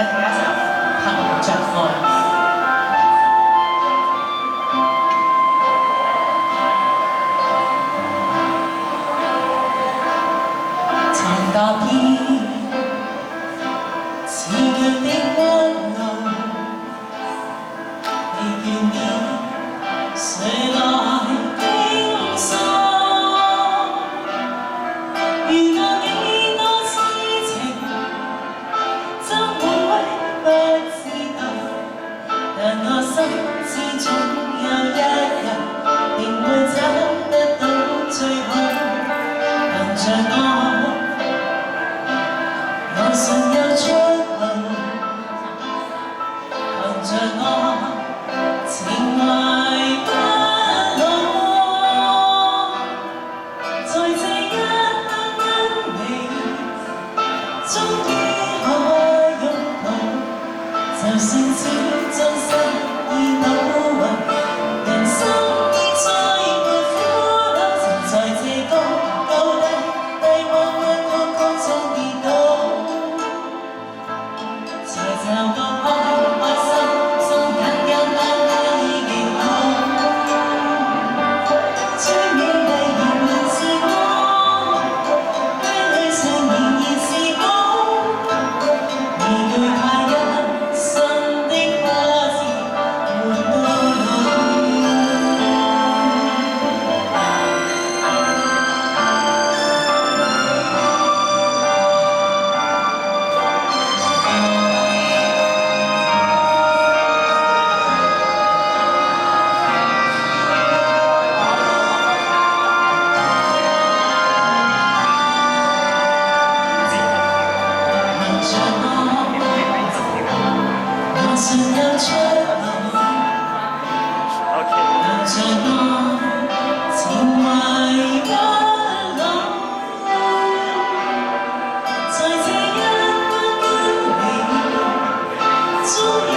睇一集憑着愛。曾踏遍似強的溫柔，你叫你誰來傾訴？遇過幾多痴情，怎會不知道？但我心知總有一日，定會找得到最好。憑着我。我信有出路，憑着我情懷不老，在這一刻跟你，終於可擁抱，就算始終失意倒運，人生已再沒苦惱，曾在這高高低低彎彎曲曲中跌倒。才找到開心，心簡簡單單已極好。最美麗仍然是我，眼淚上仍然是寶。面對太一生的花字，活到老。我信有出路，憑着我情懷不老，在這一刻跟你，終於